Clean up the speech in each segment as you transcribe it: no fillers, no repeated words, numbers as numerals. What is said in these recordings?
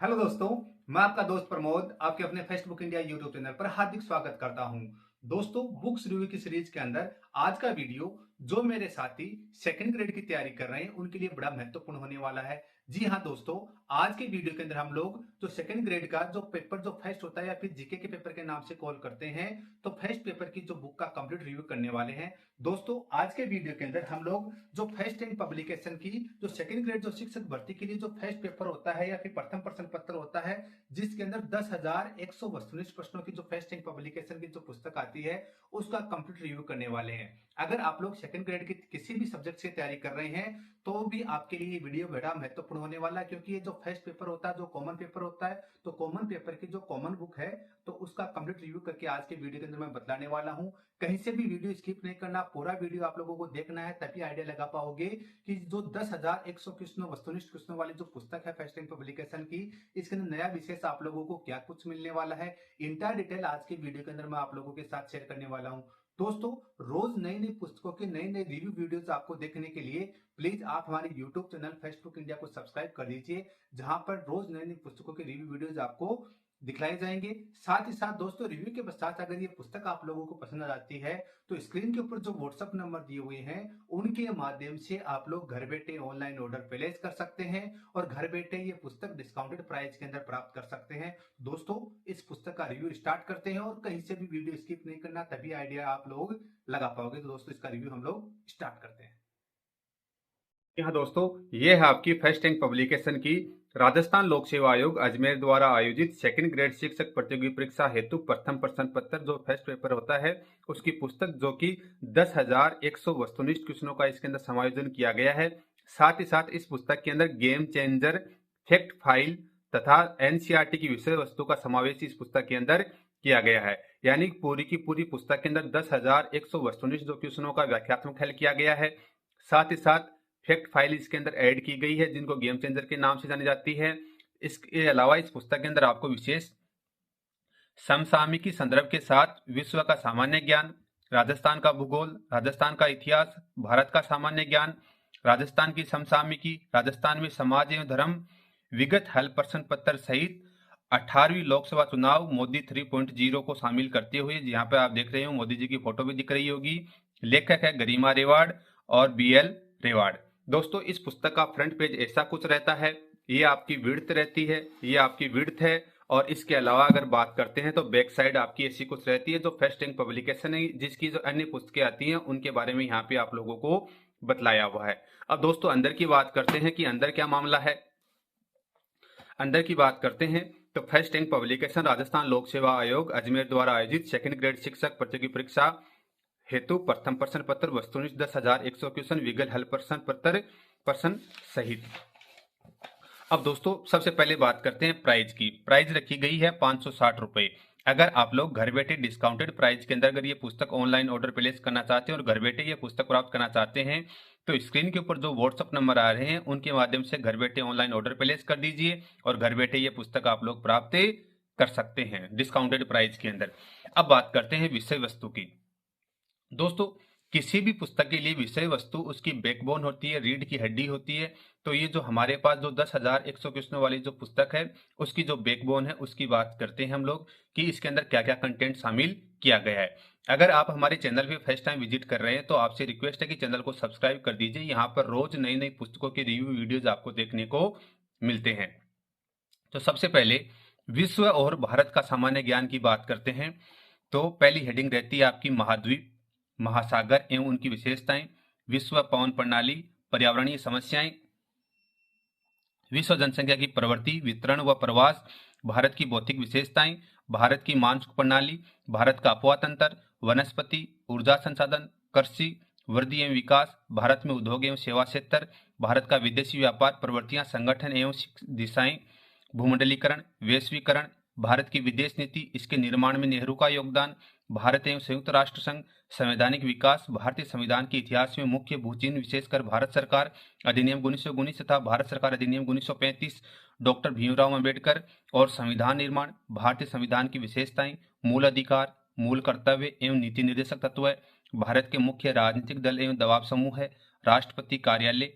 Hello दोस्तों, मैं आपका दोस्त प्रमोद आपके अपने फेस्टबुक इंडिया यूट्यूब चैनल पर हार्दिक स्वागत करता हूं। दोस्तों, बुक्स रिव्यू की सीरीज के अंदर आज का वीडियो जो मेरे साथी सेकंड ग्रेड की तैयारी कर रहे हैं उनके लिए बड़ा महत्वपूर्ण होने वाला है। जी हां दोस्तों, आज के वीडियो के अंदर हम लोग जो सेकंड ग्रेड का जो पेपर जो फर्स्ट होता है या फिर जीके के पेपर के नाम से कॉल करते हैं, तो फर्स्ट पेपर की जो बुक का कंप्लीट रिव्यू करने वाले हैं। दोस्तों, आज के वीडियो के अंदर हम लोग जो फर्स्ट टाइम पब्लिकेशन की जो सेकंड ग्रेड जो शिक्षक भर्ती के लिए जो फर्स्ट पेपर होता है या फिर प्रथम प्रश्न पत्र होता है, जिसके अंदर 10,100 वस्तुनिष्ठ प्रश्नों की जो फर्स्ट टाइम पब्लिकेशन की जो पुस्तक आती है, उसका कंप्लीट रिव्यू करने वाले हैं। अगर आप लोग सेकंड ग्रेड की किसी भी सब्जेक्ट से तैयारी कर रहे हैं, तो भी आपके लिए ये वीडियो बड़ा महत्वपूर्ण होने वाला है, क्योंकि ये जो फर्स्ट पेपर होता है, जो कॉमन पेपर होता है, तो कॉमन पेपर की जो कॉमन बुक है, तो उसका कंप्लीट रिव्यू करके आज के वीडियो के अंदर मैं बतलाने वाला हूं। कहीं से भी वीडियो स्किप नहीं करना, पूरा वीडियो आप लोगों को देखना है, तभी आइडिया लगा पाओगे कि जो 10,100 क्वेश्चनों वस्तुनिष्ठ क्वेश्चनों वाली जो पुस्तक है फर्स्ट टाइम पब्लिकेशन की, इसके अंदर नया विशेष आप लोगों को क्या कुछ मिलने वाला है, इंटायर डिटेल आज के वीडियो के अंदर मैं आप लोगों के साथ शेयर करने वाला हूं। दोस्तों, रोज नई नई पुस्तकों के नए नए रिव्यू वीडियोस आपको देखने के लिए प्लीज आप हमारे यूट्यूब चैनल फेसबुक इंडिया को सब्सक्राइब कर दीजिए, जहां पर रोज नई नई पुस्तकों के रिव्यू वीडियोस आपको दिखलाए जाएंगे। साथ ही साथ दोस्तों, रिव्यू के पश्चात अगर ये पुस्तक आप लोगों को पसंद आ जाती है, तो स्क्रीन के ऊपर जो व्हाट्सएप नंबर दिए हुए हैं, उनके माध्यम से आप लोग घर बैठे ऑनलाइन ऑर्डर प्लेस कर सकते हैं और घर बैठे ये पुस्तक डिस्काउंटेड प्राइस के अंदर प्राप्त कर सकते हैं। दोस्तों, इस पुस्तक का रिव्यू स्टार्ट करते हैं और कहीं से भी वीडियो स्किप नहीं करना, तभी आइडिया आप लोग लगा पाओगे। तो दोस्तों, इसका रिव्यू हम लोग स्टार्ट करते हैं। यहाँ दोस्तों, ये है आपकी फर्स्ट रैंक पब्लिकेशन की राजस्थान लोक सेवा आयोग अजमेर द्वारा आयोजित सेकंड ग्रेड शिक्षक प्रतियोगी परीक्षा हेतु प्रथम प्रश्न पत्र जो फर्स्ट पेपर होता है, उसकी पुस्तक, जो कि 10,100 वस्तुनिष्ठ क्वेश्चनों का इसके अंदर समायोजन किया गया है। साथ ही साथ इस पुस्तक के अंदर गेम चेंजर, फैक्ट फाइल तथा एनसीईआरटी की विषय वस्तु का समावेश इस पुस्तक के अंदर किया गया है। यानी पूरी की पूरी पुस्तक के अंदर 10,100 वस्तुनिष्ठ जो क्वेश्चनों का व्याख्यात्मक हल किया गया है। साथ ही साथ फैक्ट फाइल इसके अंदर ऐड की गई है, जिनको गेम चेंजर के नाम से जानी जाती है। इसके अलावा इस पुस्तक के अंदर आपको विशेष समसामयिकी संदर्भ के साथ विश्व का सामान्य ज्ञान, राजस्थान का भूगोल, राजस्थान का इतिहास, भारत का सामान्य ज्ञान, राजस्थान की समसामयिकी, राजस्थान में समाज एवं धर्म, विगत हल प्रश्न पत्र सहित 18वीं लोकसभा चुनाव मोदी 3.0 को शामिल करते हुए, यहाँ पे आप देख रहे हो मोदी जी की फोटो भी दिख रही होगी। लेखक है गरिमा रेवाड़ और BL रेवाड़। दोस्तों, इस पुस्तक का फ्रंट पेज ऐसा कुछ रहता है, ये आपकी विड्थ रहती है, ये आपकी विड्थ है। और इसके अलावा अगर बात करते हैं तो बैक साइड आपकी ऐसी कुछ रहती है, जो फर्स्ट रैंक पब्लिकेशन है, जिसकी जो अन्य पुस्तकें आती हैं उनके बारे में यहाँ पे आप लोगों को बतलाया हुआ है। अब दोस्तों, अंदर की बात करते हैं कि अंदर क्या मामला है। अंदर की बात करते हैं तो फर्स्ट रैंक पब्लिकेशन राजस्थान लोक सेवा आयोग अजमेर द्वारा आयोजित सेकंड ग्रेड शिक्षक प्रतियोगी परीक्षा हेतु प्रथम प्रश्न पत्र वस्तुनिष्ठ 10,100 क्वेश्चन विगल हल प्रश्न पत्र प्रश्न सहित। अब दोस्तों, सबसे पहले बात करते हैं प्राइस की। प्राइस रखी गई है 560 रुपए। अगर आप लोग घर बैठे डिस्काउंटेड प्राइस के अंदर अगर ये पुस्तक ऑनलाइन ऑर्डर प्लेस करना चाहते हैं और घर बैठे ये पुस्तक प्राप्त करना चाहते हैं, तो स्क्रीन के ऊपर जो व्हाट्सअप नंबर आ रहे हैं उनके माध्यम से घर बैठे ऑनलाइन ऑर्डर प्लेस कर दीजिए और घर बैठे ये पुस्तक आप लोग प्राप्त कर सकते हैं डिस्काउंटेड प्राइस के अंदर। अब बात करते हैं विषय वस्तु की। दोस्तों, किसी भी पुस्तक के लिए विषय वस्तु उसकी बैकबोन होती है, रीढ़ की हड्डी होती है। तो ये जो हमारे पास जो 10,100 क्वेश्चनों वाली जो पुस्तक है, उसकी जो बैकबोन है उसकी बात करते हैं हम लोग कि इसके अंदर क्या क्या कंटेंट शामिल किया गया है। अगर आप हमारे चैनल पे फर्स्ट टाइम विजिट कर रहे हैं तो आपसे रिक्वेस्ट है कि चैनल को सब्सक्राइब कर दीजिए। यहाँ पर रोज नई नई पुस्तकों के रिव्यू वीडियोज आपको देखने को मिलते हैं। तो सबसे पहले विश्व और भारत का सामान्य ज्ञान की बात करते हैं। तो पहली हेडिंग रहती है आपकी महाद्वीप, महासागर एवं उनकी विशेषताएं, विश्व पवन प्रणाली, पर्यावरणीय समस्याएं, विश्व जनसंख्या की प्रवृत्ति, वितरण व प्रवास, भारत की भौतिक विशेषताएं, भारत की मानसिक प्रणाली, भारत का अफवाह तंत्र, वनस्पति, ऊर्जा संसाधन, कृषि, वृद्धि एवं विकास, भारत में उद्योग एवं सेवा क्षेत्र, भारत का विदेशी व्यापार, प्रवृत्तियां, संगठन एवं दिशाएं, भूमंडलीकरण, वैश्वीकरण, भारत की विदेश नीति, इसके निर्माण में नेहरू का योगदान, भारत एवं संयुक्त राष्ट्र संघ, संवैधानिक विकास, भारतीय संविधान के इतिहास में मुख्य भूचिन्ह विशेषकर भारत सरकार अधिनियम 1919 तथा भारत सरकार अधिनियम 1935, डॉक्टर भीमराव अंबेडकर और संविधान निर्माण, भारतीय संविधान की विशेषताएं, मूल अधिकार, मूल कर्तव्य एवं नीति निर्देशक तत्व, भारत के मुख्य राजनीतिक दल एवं दबाव समूह है, राष्ट्रपति कार्यालय,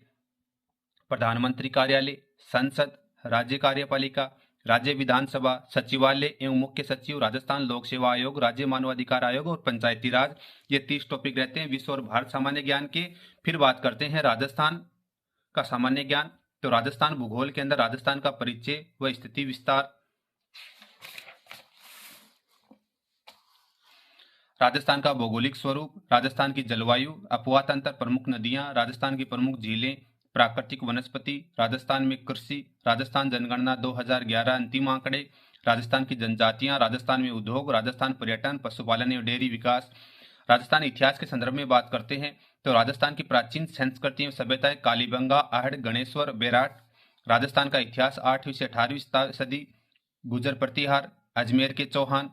प्रधानमंत्री कार्यालय, संसद, राज्य कार्यपालिका, राज्य विधानसभा, सचिवालय एवं मुख्य सचिव, राजस्थान लोक सेवा आयोग, राज्य मानवाधिकार आयोग और पंचायती राज, ये 30 टॉपिक रहते हैं विश्व और भारत सामान्य ज्ञान के। फिर बात करते हैं राजस्थान का सामान्य ज्ञान। तो राजस्थान भूगोल के अंदर राजस्थान का परिचय व स्थिति विस्तार, राजस्थान का भौगोलिक स्वरूप, राजस्थान की जलवायु, अपवाह तंत्र, प्रमुख नदियां, राजस्थान की प्रमुख झीलें, प्राकृतिक वनस्पति, राजस्थान में कृषि, राजस्थान जनगणना 2011 अंतिम आंकड़े, राजस्थान की जनजातियां, राजस्थान में उद्योग, राजस्थान पर्यटन, पशुपालन एवं डेयरी विकास। राजस्थान इतिहास के संदर्भ में बात करते हैं तो राजस्थान की प्राचीन संस्कृति एवं सभ्यताएं कालीबंगा, आहड़, गणेश्वर, बेराट। राजस्थान का इतिहास 8वीं से 18वीं सदी, गुजर प्रतिहार, अजमेर के चौहान,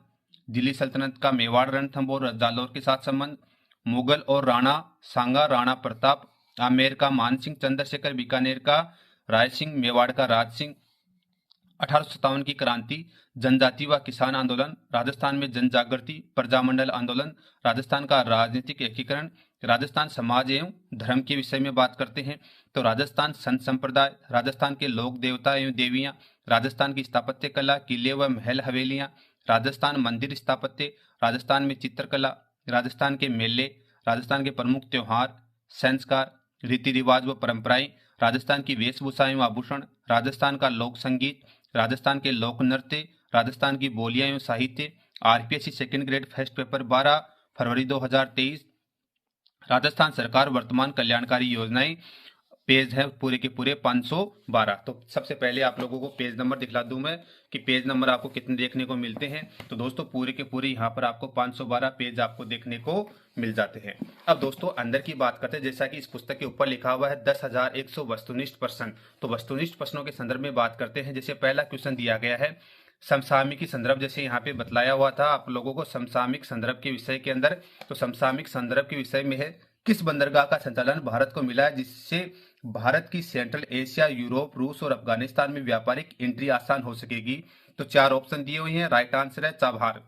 दिल्ली सल्तनत का मेवाड़, रणथंभौर और जालौर के साथ संबंध, मुगल और राणा सांगा, राणा प्रताप, आमेर का मानसिंह, चंद्रशेखर, बीकानेर का राय सिंह, मेवाड़ का राज सिंह। 1857 की क्रांति, जनजाति व किसान आंदोलन, राजस्थान में जन जागृति, प्रजामंडल आंदोलन, राजस्थान का राजनीतिक एकीकरण, राजस्थान समाज एवं धर्म के विषय में बात करते हैं तो राजस्थान संत संप्रदाय, राजस्थान के लोक देवता एवं देवियां, राजस्थान की स्थापत्य कला, किले व महल हवेलियां, राजस्थान मंदिर स्थापत्य, राजस्थान में चित्रकला, राजस्थान के मेले, राजस्थान के प्रमुख त्योहार, संस्कार, रीति रिवाज व परंपराएं, राजस्थान की वेशभूषा एवं आभूषण, राजस्थान का लोक संगीत, राजस्थान के लोक नृत्य, राजस्थान की बोलियां एवं साहित्य। RPSC second grade first paper 12 फरवरी 2023। राजस्थान सरकार वर्तमान कल्याणकारी योजनाएं, पेज है पूरे के पूरे 512। तो सबसे पहले आप लोगों को पेज नंबर दिखला दूं मैं कि पेज नंबर आपको कितने देखने को मिलते हैं। तो दोस्तों पूरे के पूरे यहाँ पर आपको 512 पेज आपको देखने को मिल जाते हैं। अब दोस्तों अंदर की बात करते हैं, जैसा कि इस पुस्तक के ऊपर लिखा हुआ है 10,100 वस्तुनिष्ठ प्रश्न। तो वस्तुनिष्ठ प्रश्नों के संदर्भ में बात करते हैं। जैसे पहला क्वेश्चन दिया गया है समसामयिकी संदर्भ, जैसे यहाँ पे बतलाया हुआ था आप लोगों को समसामयिक संदर्भ के विषय के अंदर। तो समसामयिक संदर्भ के विषय में है किस बंदरगाह का संचालन भारत को मिला है जिससे भारत की सेंट्रल एशिया, यूरोप, रूस और अफगानिस्तान में व्यापारिक एंट्री आसान हो सकेगी। तो 4 ऑप्शन दिए हुए हैं, राइट आंसर है चाबहार।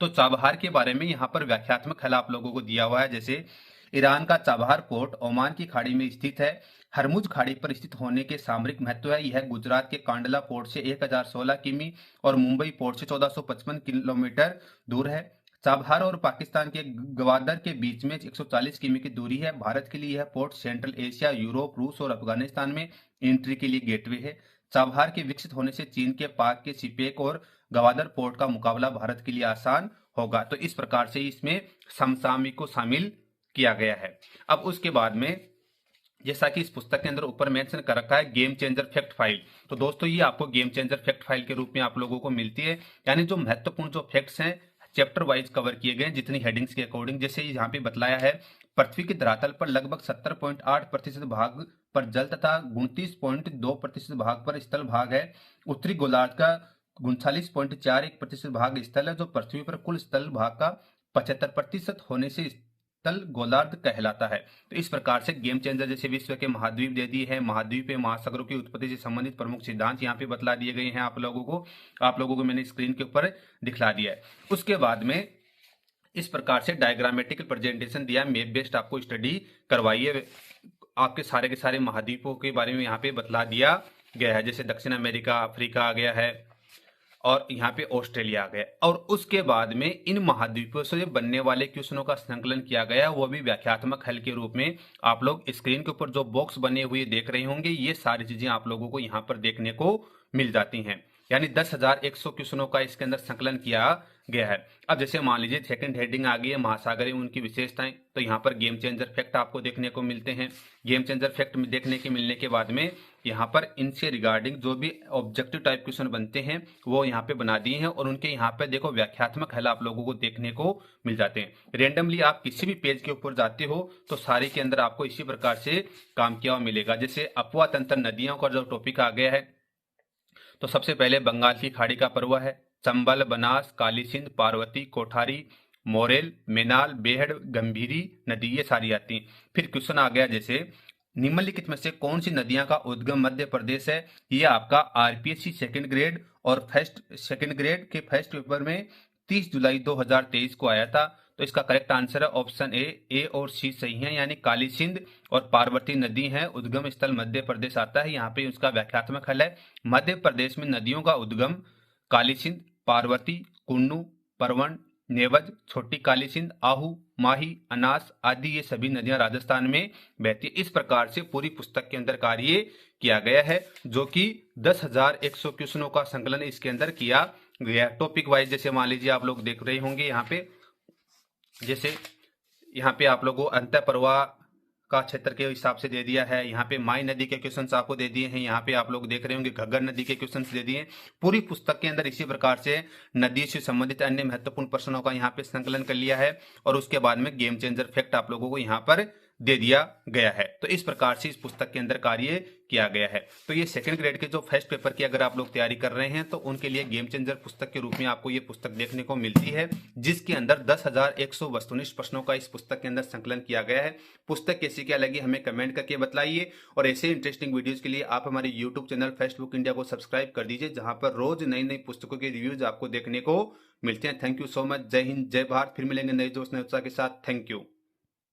तो चाबहार के बारे में यहाँ पर व्याख्यात्मक हल आप लोगों को दिया हुआ है। जैसे ईरान का चाबहार पोर्ट ओमान की खाड़ी में स्थित है, हरमुज खाड़ी पर स्थित होने के सामरिक महत्व है। यह गुजरात के कांडला पोर्ट से 1016 किमी और मुंबई पोर्ट से 1455 किलोमीटर दूर है। चाबहार और पाकिस्तान के गवादर के बीच में 140 किमी की दूरी है। भारत के लिए यह पोर्ट सेंट्रल एशिया, यूरोप, रूस और अफगानिस्तान में एंट्री के लिए गेटवे है। चाबहार के विकसित होने से चीन के पाक के सिपेक और गवादर पोर्ट का मुकाबला भारत के लिए आसान होगा। तो इस प्रकार से इसमें समसामयिक को शामिल किया गया है। अब उसके बाद में जैसा कि इस पुस्तक के अंदर ऊपर मेंशन कर रखा है गेम चेंजर फैक्ट फाइल। तो दोस्तों ये आपको गेम चेंजर फैक्ट फाइल के रूप में आप लोगों को मिलती है, यानी जो महत्वपूर्ण जो फैक्ट्स हैं चैप्टर वाइज कवर किए गए जितनी हेडिंग्स के अकॉर्डिंग। जैसे यहाँ पे बतलाया है पृथ्वी के धरातल पर लगभग 70.8% भाग पर जल तथा 29.2% भाग पर स्थल भाग है। उत्तरी गोलार्ध का 39.41% भाग स्थल है, जो पृथ्वी पर कुल स्थल भाग का 75% होने से स्थल गोलार्ध कहलाता है। तो इस प्रकार से गेम चेंजर जैसे विश्व के महाद्वीप दे दिए हैं, महाद्वीप में महासागरों की उत्पत्ति से संबंधित प्रमुख सिद्धांत यहाँ पे बतला दिए गए हैं आप लोगों को मैंने स्क्रीन के ऊपर दिखला दिया है। उसके बाद में इस प्रकार से डायग्रामेटिकल प्रेजेंटेशन दिया है, मैप बेस्ड आपको स्टडी करवाइए। आपके सारे के सारे महाद्वीपों के बारे में यहाँ पे बतला दिया गया है, जैसे दक्षिण अमेरिका, अफ्रीका आ गया है और यहाँ पे ऑस्ट्रेलिया आ गया। और उसके बाद में इन महाद्वीपों से बनने वाले क्वेश्चनों का संकलन किया गया, वो भी व्याख्यात्मक हल के रूप में। आप लोग स्क्रीन के ऊपर जो बॉक्स बने हुए देख रहे होंगे, ये सारी चीजें आप लोगों को यहाँ पर देखने को मिल जाती हैं। यानी 10,100 क्वेश्चनों का इसके अंदर संकलन किया गया है। अब जैसे मान लीजिए सेकंड हेडिंग आ गई है महासागर उनकी विशेषताएं, तो यहाँ पर गेम चेंजर फैक्ट आपको देखने को मिलते हैं। गेम चेंजर फैक्ट में देखने के मिलने के बाद में यहाँ पर इनसे रिगार्डिंग जो भी ऑब्जेक्टिव टाइप क्वेश्चन बनते हैं वो यहाँ पे बना दिए हैं, और उनके यहाँ पे देखो व्याख्यात्मक हल आप लोगों को देखने को मिल जाते हैं। रेंडमली आप किसी भी पेज के ऊपर जाते हो तो सारे के अंदर आपको इसी प्रकार से काम किया हुआ मिलेगा। जैसे अपवा तंत्र नदियों का जो टॉपिक आ गया है, तो सबसे पहले बंगाल की खाड़ी का पर्व है, चंबल, बनास, काली सिंध, पार्वती, कोठारी, मोरेल, मेनाल, बेहड़, गंभीरी नदी, ये सारी आती हैं। फिर क्वेश्चन आ गया जैसे निम्नलिखित में से कौन सी नदियां का उद्गम मध्य प्रदेश है। ये आपका आरपीएससी सेकंड ग्रेड और सेकंड ग्रेड के फर्स्ट पेपर में 30 जुलाई 2023 को आया था। तो इसका करेक्ट आंसर है ऑप्शन ए और सी सही है, यानी काली सिंध और पार्वती नदी है। उद्गम स्थल मध्य प्रदेश आता है। यहाँ पे उसका व्याख्यात्मक हल है, मध्य प्रदेश में नदियों का उद्गम काली सिंध, पार्वती, कुन्नू, परवन, नेवज, छोटी काली सिंध, आहू, माही, अनास आदि ये सभी नदियां राजस्थान में बहती है। इस प्रकार से पूरी पुस्तक के अंदर कार्य किया गया है, जो कि 10,100 क्वेश्चनों का संकलन इसके अंदर किया गया। टॉपिक वाइज जैसे मान लीजिए आप लोग देख रहे होंगे यहाँ पे, जैसे यहाँ पे आप लोगों को अंतः प्रवाह का क्षेत्र के हिसाब से दे दिया है। यहाँ पे माई नदी के क्वेश्चंस आपको दे दिए हैं। यहाँ पे आप लोग देख रहे होंगे घग्गर नदी के क्वेश्चंस दे दिए हैं। पूरी पुस्तक के अंदर इसी प्रकार से नदी से संबंधित अन्य महत्वपूर्ण प्रश्नों का यहाँ पे संकलन कर लिया है, और उसके बाद में गेम चेंजर फैक्ट आप लोगों को यहाँ पर दे दिया गया है। तो इस प्रकार से इस पुस्तक के अंदर कार्य किया गया है। तो ये सेकंड ग्रेड के जो फर्स्ट पेपर की अगर आप लोग तैयारी कर रहे हैं तो उनके लिए गेम चेंजर पुस्तक के रूप में आपको ये पुस्तक देखने को मिलती है, जिसके अंदर 10,100 वस्तुनिष्ठ प्रश्नों का इस पुस्तक के अंदर संकलन किया गया है। पुस्तक कैसी क्या लगी हमें कमेंट करके बताइए, और ऐसे इंटरेस्टिंग वीडियोज के लिए आप हमारे YouTube channel first book India को सब्सक्राइब कर दीजिए, जहां पर रोज नई नई पुस्तकों के रिव्यूज आपको देखने को मिलते हैं। Thank you so much. जय हिंद, जय भारत। फिर मिलेंगे नए दोस्त नए उत्साह के साथ। Thank you.